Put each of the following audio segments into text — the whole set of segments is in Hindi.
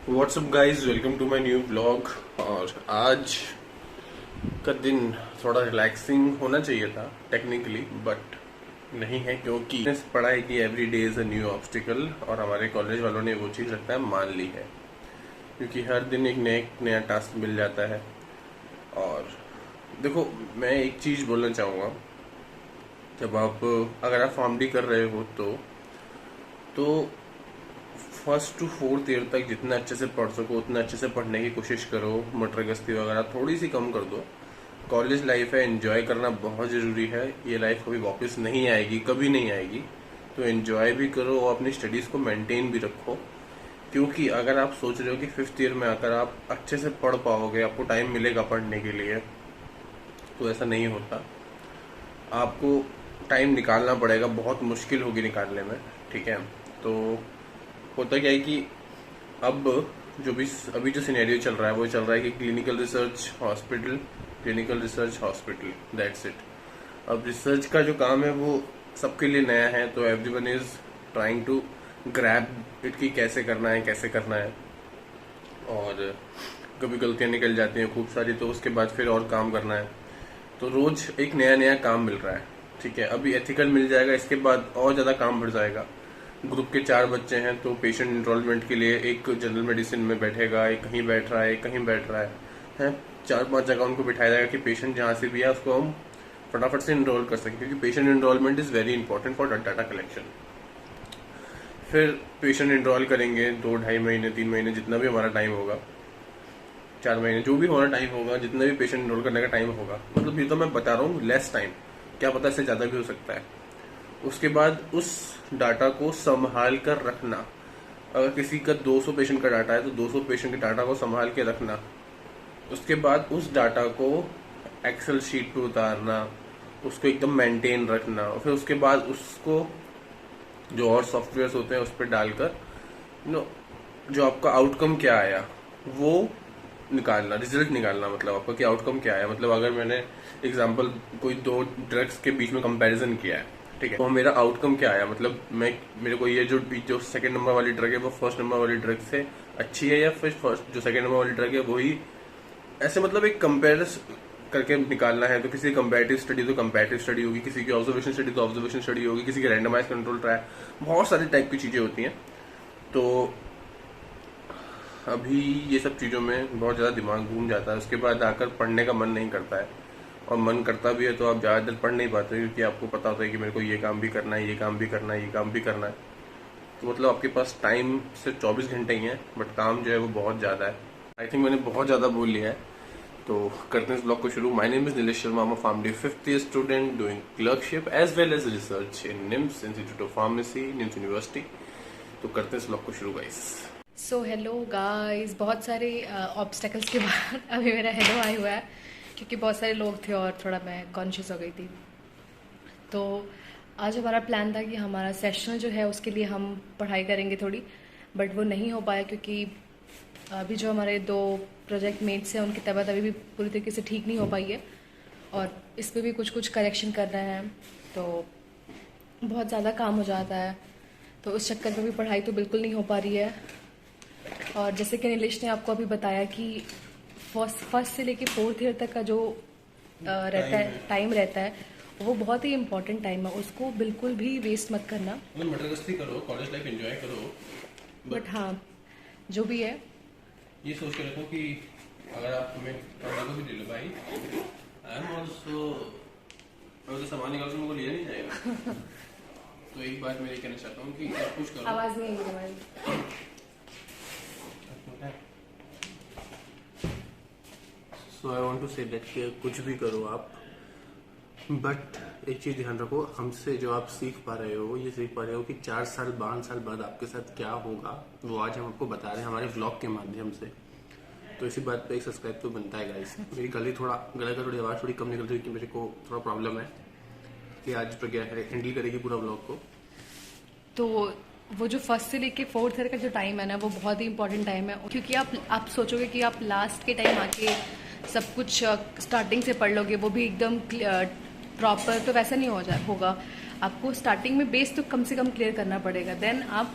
WhatsApp guys, welcome to my new blog. और आज का दिन थोड़ा रिलैक्सिंग होना चाहिए था टेक्निकली, बट नहीं है क्योंकि पढ़ा है कि every day is a new obstacle, और हमारे कॉलेज वालों ने वो चीज़ लगता है मान ली है, क्योंकि हर दिन एक नया टास्क मिल जाता है। और देखो, मैं एक चीज़ बोलना चाहूँगा, जब आप अगर आप फार्म डी कर रहे हो तो फर्स्ट टू फोर्थ ईयर तक जितना अच्छे से पढ़ सको उतना अच्छे से पढ़ने की कोशिश करो। मटर गश्ती वगैरह थोड़ी सी कम कर दो। कॉलेज लाइफ है, एंजॉय करना बहुत ज़रूरी है। ये लाइफ कभी वापस नहीं आएगी, कभी नहीं आएगी, तो एंजॉय भी करो और अपनी स्टडीज़ को मेंटेन भी रखो। क्योंकि अगर आप सोच रहे हो कि फिफ्थ ईयर में आकर आप अच्छे से पढ़ पाओगे, आपको टाइम मिलेगा पढ़ने के लिए, तो ऐसा नहीं होता। आपको टाइम निकालना पड़ेगा, बहुत मुश्किल होगी निकालने में। ठीक है, तो होता क्या है कि अब जो भी अभी जो सिनेरियो चल रहा है वो चल रहा है कि clinical research hospital, that's it. अब रिसर्च का जो काम है वो सबके लिए नया है, तो everyone is trying to grab it कि कैसे करना है कैसे करना है। और कभी गलतियां निकल जाती हैं खूब सारी, तो उसके बाद फिर और काम करना है। तो रोज एक नया नया काम मिल रहा है। ठीक है, अभी एथिकल मिल जाएगा, इसके बाद और ज़्यादा काम बढ़ जाएगा। ग्रुप के 4 बच्चे हैं, तो पेशेंट इनरोलमेंट के लिए एक जनरल मेडिसिन में बैठेगा, एक कहीं बैठ रहा है, एक कहीं बैठ रहा है 4-5 जगह उनको बिठाया जाएगा कि पेशेंट जहाँ से भी है उसको हम फटाफट से इनरोल कर सकें, क्योंकि patient enrolment is very important for data collection. फिर पेशेंट इनरोल करेंगे 2-2.5 महीने 3 महीने, जितना भी हमारा टाइम होगा, 4 महीने, जो भी हमारा टाइम होगा, जितना भी पेशेंट इनरोल करने का टाइम होगा, मतलब ये तो मैं बता रहा हूँ लेस टाइम, क्या पता इससे ज़्यादा भी हो सकता है। उसके बाद उस डाटा को संभाल कर रखना। अगर किसी का 200 पेशेंट का डाटा है तो 200 पेशेंट के डाटा को संभाल के रखना। उसके बाद उस डाटा को एक्सेल शीट पे उतारना, उसको एकदम मेंटेन रखना, और फिर उसके बाद उसको जो और सॉफ्टवेयर्स होते हैं उस पर डालकर जो आपका आउटकम क्या आया वो निकालना, रिजल्ट निकालना। मतलब आपका कि आउटकम क्या आया। मतलब अगर मैंने एग्जांपल कोई 2 ड्रग्स के बीच में कंपैरिजन किया है, ठीक है, तो मेरा आउटकम क्या आया। मतलब मेरे को ये जो सेकंड नंबर वाली ड्रग है वो फर्स्ट नंबर वाली ड्रग से अच्छी है, या फिर फर्स्ट जो सेकंड नंबर वाली ड्रग है वही, ऐसे मतलब एक कंपेरिज करके निकालना है। तो किसी की कंपैरेटिव स्टडी तो कंपैरेटिव स्टडी होगी, किसी की ऑब्जर्वेशन स्टडी तो ऑब्जर्वेशन स्टडी होगी, किसी की रैंडमाइज कंट्रोल ट्रायल, बहुत सारे टाइप की चीजें होती हैं। तो अभी ये सब चीज़ों में बहुत ज़्यादा दिमाग घूम जाता है। उसके बाद आकर पढ़ने का मन नहीं करता है, और मन करता भी है तो आप ज़्यादा देर पढ़ नहीं पाते, क्योंकि आपको पता होता है कि मेरे को ये काम भी करना है, ये काम भी करना है, ये काम भी करना है। तो मतलब आपके पास टाइम सिर्फ 24 घंटे ही है, बट काम जो है वो बहुत ज़्यादा है। आई थिंक मैंने बहुत ज़्यादा बोल लिया है, तो करते हैं इस ब्लॉग को शुरू। My name is Nilesh Sharma, I'm a pharm D 5th year student doing clerkship as well as research in NIMS institute of pharmacy, NIMS university. तो करते हैं इस ब्लॉग को शुरू गाइस। सो हेलो गाइस, बहुत सारे ऑब्स्टेकल्स के बाद अभी मेरा हेलो आया हुआ है, क्योंकि बहुत सारे लोग थे और थोड़ा मैं कॉन्शियस हो गई थी। तो आज हमारा प्लान था कि हमारा सेशनल जो है उसके लिए हम पढ़ाई करेंगे थोड़ी, बट वो नहीं हो पाया क्योंकि अभी जो हमारे 2 प्रोजेक्ट मेट्स हैं उनकी तबीयत अभी भी पूरी तरीके से ठीक नहीं हो पाई है, और इस पर भी कुछ कुछ करेक्शन करना है, तो बहुत ज़्यादा काम हो जाता है। तो उस चक्कर में भी पढ़ाई तो बिल्कुल नहीं हो पा रही है। और जैसे कि नीलेश ने आपको अभी बताया कि फर्स्ट से लेके 4th ईयर तक का जो रहता है टाइम रहता है, वो बहुत ही इम्पोर्टेंट टाइम है, उसको बिल्कुल भी वेस्ट मत करना। मतलब मटर गश्ती करो, कॉलेज लाइफ एंजॉय करो, बट हाँ, जो भी है ये सोच के रखो कि अगर आप हमें पढ़ने को भी दे लो भाई, आई एम ऑल्सो, अगर तो सामान निकाल मेरे को लिया नहीं जाएगा। तो एक बात मैं ये कहना चाहता हूँ कि सब कुछ करो। आवाज़ नहीं आई हमारी। So I want to say that कि कुछ भी करो आप, बट एक चीज़ ध्यान रखो, हमसे जो आप सीख पा रहे हो, ये सीख पा रहे हो कि 4 साल 5 साल बाद आपके साथ क्या होगा, वो आज हम आपको बता रहे हैं हमारे व्लॉग के माध्यम से। तो इसी बात पे एक सब्सक्राइब तो बनता है गाइस। मेरी गले का थोड़ी आवाज़ थोड़ी कम निकल रही है, क्योंकि मेरे को थोड़ा प्रॉब्लम है कि आज प्रज्ञा हैंडल करेगी पूरा व्लॉग को। तो वो जो फर्स्ट से लेके 4th ईयर का जो टाइम है ना, वो बहुत ही इंपॉर्टेंट टाइम है, क्योंकि आप सोचोगे कि आप लास्ट के टाइम आके सब कुछ स्टार्टिंग से पढ़ लोगे, वो भी एकदम प्रॉपर, तो वैसा नहीं होगा। आपको स्टार्टिंग में बेस तो कम से कम क्लियर करना पड़ेगा, देन आप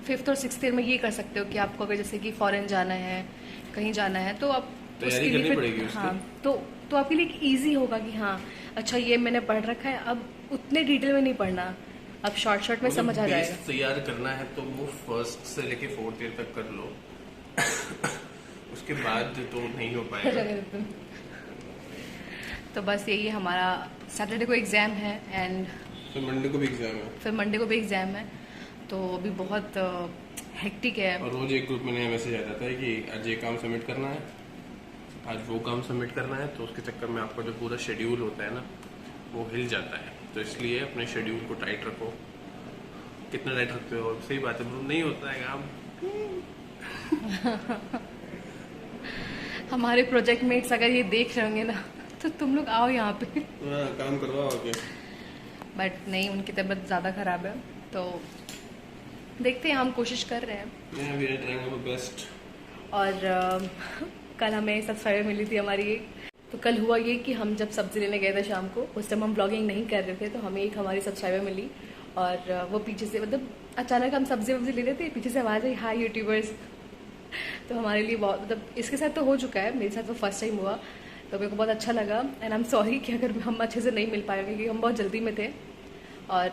5th और 6th ईयर में ये कर सकते हो कि आपको अगर जैसे कि फॉरेन जाना है, कहीं जाना है, तो आप तैयारी करनी पड़ेगी उसकी। हाँ, तो आपके लिए ईजी होगा कि हाँ अच्छा ये मैंने पढ़ रखा है, अब उतने डिटेल में नहीं पढ़ना, अब शॉर्ट में समझ आ जाएगा। तैयार करना है तो वो 1st से लेके 4th ईयर तक कर लो। उसके बाद तो नहीं हो पाएगा। तो बस यही है हमारा। सैटरडे को एग्ज़ाम है एंड फिर मंडे को भी एग्जाम है। फिर मंडे को भी एग्ज़ाम है, तो अभी बहुत हेक्टिक है। और रोज एक ग्रुप में नया मैसेज आ जाता है कि आज ये काम सबमिट करना है, आज वो काम सबमिट करना है, तो उसके चक्कर में आपका जो पूरा शेड्यूल होता है ना वो हिल जाता है। तो इसलिए अपने शेड्यूल को टाइट रखो। कितना टाइट रखते हो? सही बात है, नहीं होता है काम। हमारे प्रोजेक्ट मेट्स अगर ये देख रहे होंगे ना तो तुम लोग आओ यहाँ पे। काम करवाओ आगे। बट नहीं, उनकी तबीयत ज़्यादा ख़राब है, तो देखते हैं, हम कोशिश कर रहे हैं। बेस्ट। और कल हमें सब्सक्राइबर मिली थी हमारी एक। तो कल हुआ ये कि हम जब सब्जी लेने गए थे शाम को, उस टाइम हम ब्लॉगिंग नहीं कर रहे थे, तो हमें एक हमारी सब्सक्राइबर मिली और वो पीछे से मतलब अचानक हम सब्जी वब्जी ले रहे थे, पीछे से आवाज़ आई हाय यूट्यूबर्स। तो हमारे लिए बहुत मतलब इसके साथ तो हो चुका है, मेरे साथ वो फर्स्ट टाइम हुआ, तो मेरे को बहुत अच्छा लगा। एंड आई एम सॉरी कि अगर हम अच्छे से नहीं मिल पाए क्योंकि हम बहुत जल्दी में थे। और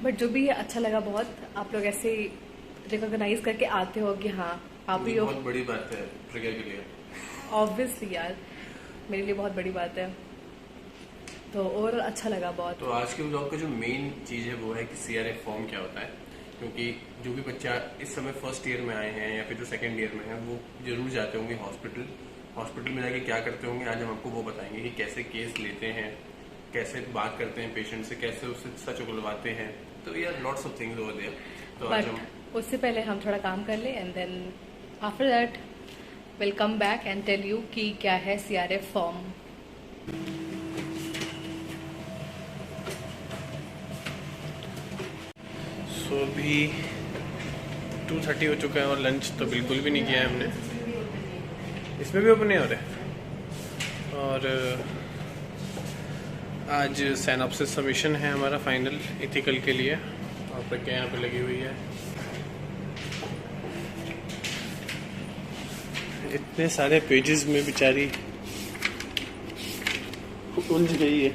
बट जो भी है अच्छा लगा बहुत। आप लोग ऐसे रिकॉग्नाइज करके आते हो कि हाँ आप भी हो, बहुत बड़ी बात है प्रज्ञा के लिए। ऑब्वियसली यार, मेरे लिए बहुत बड़ी बात है, तो और अच्छा लगा बहुत। तो आज के ब्लॉग का जो मेन चीज़ है वो है कि CRF फॉर्म क्या होता है, क्योंकि जो भी बच्चा इस समय 1st ईयर में आए हैं या फिर जो 2nd ईयर में है वो जरूर जाते होंगे हॉस्पिटल में जाके क्या करते होंगे। आज हम आपको वो बताएंगे कि कैसे केस लेते हैं, कैसे बात करते हैं पेशेंट से, कैसे उससे सच उगलवाते हैं। तो यार lots of things over there. तो आज हम उससे पहले हम थोड़ा काम कर ले and then after that will come back and tell you कि क्या है CRF फॉर्म। सो अभी 2:30 हो चुका है और लंच तो बिल्कुल भी नहीं किया है हमने। इसमें भी ओपन नहीं हो रहे। और आज साइनॉप्सिस सबमिशन है हमारा फाइनल इथिकल के लिए, और प्रज्ञा यहाँ पे लगी हुई है। इतने सारे पेजेस में बेचारी उलझ गई है।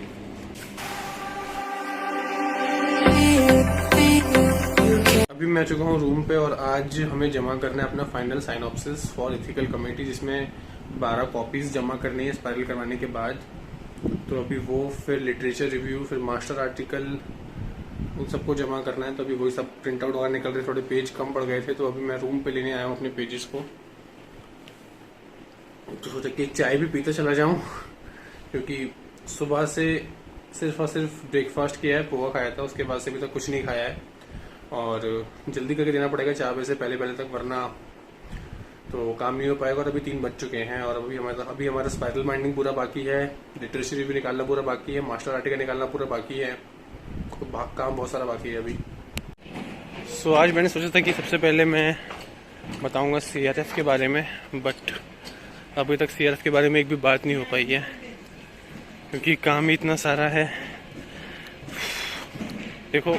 अभी मैं आ चुका हूँ रूम पे और आज हमें जमा करना है अपना final synopsis for ethical committee, जिसमें 12 कॉपीज जमा करनी है स्पाइरल करवाने के बाद। तो अभी वो, फिर लिटरेचर रिव्यू, फिर मास्टर आर्टिकल, उन सबको जमा करना है। तो अभी वही सब प्रिंट आउट वगैरह निकल रहे, थोड़े पेज कम पड़ गए थे, तो अभी मैं रूम पे लेने आया हूँ अपने पेजेस को। तो सोचा कि चाय भी पीते चला जाऊँ, क्योंकि सुबह से सिर्फ और सिर्फ ब्रेकफास्ट किया है, पोहा खाया था, उसके बाद से अभी तक कुछ नहीं खाया है। और जल्दी करके देना पड़ेगा 4 बजे से पहले तक, वरना तो काम नहीं हो पाएगा। और अभी 3 बज चुके हैं और अभी हमारा स्पाइरल बाइंडिंग पूरा बाकी है, लिटरेचर रिव्यू निकालना पूरा बाकी है, मास्टर आर्टिकल निकालना पूरा बाकी है, तो काम बहुत सारा बाकी है अभी। सो आज मैंने सोचा था कि सबसे पहले मैं बताऊंगा CRF के बारे में, बट अभी तक CRF के बारे में एक भी बात नहीं हो पाई है, क्योंकि काम ही इतना सारा है। देखो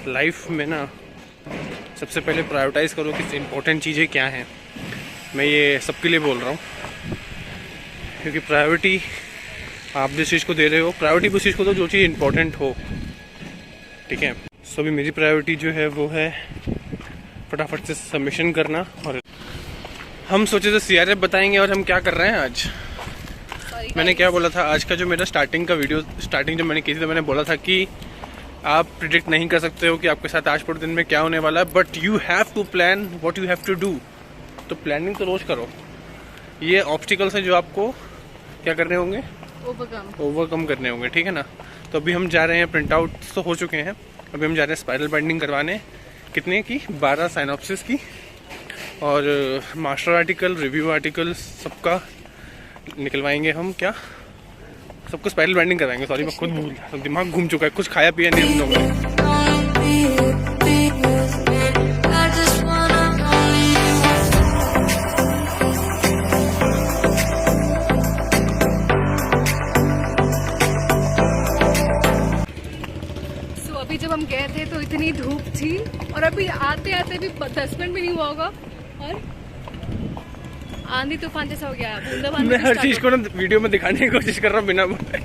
लाइफ में ना सबसे पहले प्रायोरिटाइज करो कि इम्पोर्टेंट चीज़ें क्या हैं। मैं ये सबके लिए बोल रहा हूँ, क्योंकि प्रायोरिटी आप जिस चीज़ को दे रहे हो, प्रायोरिटी उस चीज़ को दो जो चीज़ इम्पोर्टेंट हो, ठीक है। सो अभी मेरी प्रायोरिटी जो है वो है फटाफट से सबमिशन करना। और हम सोचे तो CRF बताएंगे, और हम क्या कर रहे हैं आज। मैंने क्या बोला था, आज का जो मेरा स्टार्टिंग जब मैंने की थी, तो मैंने बोला था कि आप प्रिडिक्ट नहीं कर सकते हो कि आपके साथ आज पूरे दिन में क्या होने वाला है, but you have to plan what you have to do. तो प्लानिंग तो रोज करो। ये ऑब्स्टिकल्स हैं जो आपको क्या करने होंगे, ओवरकम करने होंगे, ठीक है ना। तो अभी हम जा रहे हैं, प्रिंट आउट तो हो चुके हैं, अभी हम जा रहे हैं स्पाइरल बाइंडिंग करवाने। कितने की? 12 साइनॉप्सिस की, और मास्टर आर्टिकल, रिव्यू आर्टिकल सबका निकलवाएंगे हम। क्या सबको स्पाइरल बाइंडिंग करवाएंगे। सॉरी मैं खुद भूल, दिमाग घूम चुका है, कुछ खाया पिया नहीं हम लोगों ने। अभी जब हम गए थे तो इतनी धूप थी, और अब अभी आते आते भी 10 मिनट भी नहीं हुआ होगा और आंधी तूफान जैसा हो गया है। बूंदाबांदी मैं भी हर start चीज हो को ना वीडियो में दिखाने की कोशिश कर रहा हूँ बिना बोले।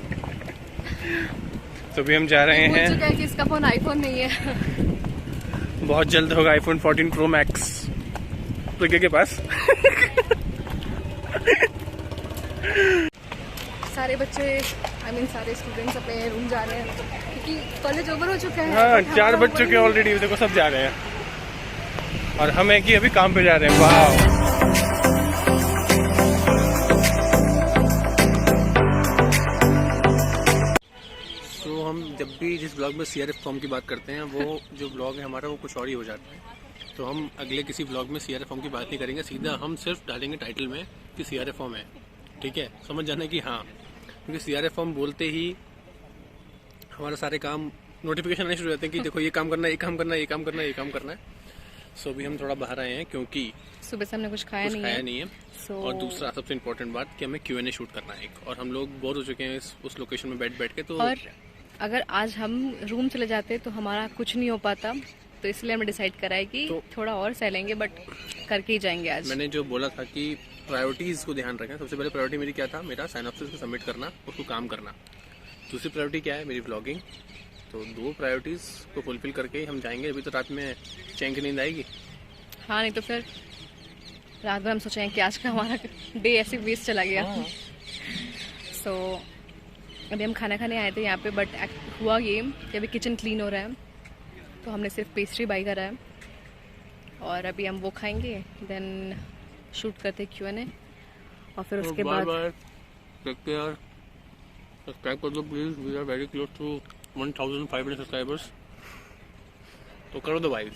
तो भी हम जा रहे गई। पूछ हैं, चुका है कि इसका फोन आईफोन नहीं है। बहुत जल्द होगा आईफोन 14 प्रो मैक्स प्रिके के पास। सारे बच्चे सारे स्टूडेंट्स अपने रूम जा रहे हैं क्योंकि कॉलेज ओवर हो चुका है। हाँ, but 4 हमारा बज over चुके नहीं हैं है। ऑलरेडी, देखो सब जा रहे हैं और हम है कि अभी काम पे जा रहे हैं। वाह, तो हम जब भी जिस ब्लॉग में CRF फॉर्म की बात करते हैं वो जो ब्लॉग है हमारा वो कुछ और ही हो जाता है। तो हम अगले किसी ब्लॉग में CRF फॉर्म की बात नहीं करेंगे, सीधा हम सिर्फ डालेंगे टाइटल में कि CRF फॉर्म है, ठीक है, समझ जाना कि हाँ, क्योंकि CRF फॉर्म बोलते ही हमारा सारे काम नोटिफिकेशन आने शुरू हो जाते हैं कि देखो ये काम करना है, ये काम करना है, ये काम करना है, ये काम करना है। सो अभी हम थोड़ा बाहर आए हैं क्योंकि सुबह से हमने कुछ खाया नहीं है। So- और दूसरा सबसे इम्पोर्टेंट बात कि हमें Q&A शूट करना है एक, और हम लोग बोर हो चुके हैं उस लोकेशन में बैठ के। तो और अगर आज हम रूम चले जाते तो हमारा कुछ नहीं हो पाता, तो इसलिए हमने डिसाइड करा है कि थोड़ा और सहलेंगे बट करके ही जाएंगे आज। मैंने जो बोला था कि प्रायोरिटीज को ध्यान रखें, सबसे पहले प्रायोरिटी मेरी क्या था, मेरा साइनॉप्सिस को सबमिट करना, उसको काम करना। दूसरी प्रायोरिटी क्या है, मेरी व्लॉगिंग। तो 2 प्रायोरिटीज को फुलफिल करके ही हम जाएंगे। अभी तो रात में चैन की नींद आएगी। हाँ, नहीं तो फिर रात भर हम सोचें कि आज का हमारा डे ऐसे वेस्ट चला गया। सो अभी हम खाना खाने आए थे यहाँ पे, बट हुआ ये कि अभी किचन क्लीन हो रहा है, तो हमने सिर्फ पेस्ट्री बाई करा है और अभी हम वो खाएंगे, देन शूट करते Q&A और फिर उसके बाद टेक केयर, सब्सक्राइब कर दो please, we are very close to 1500 subscribers, तो करो दो भाई।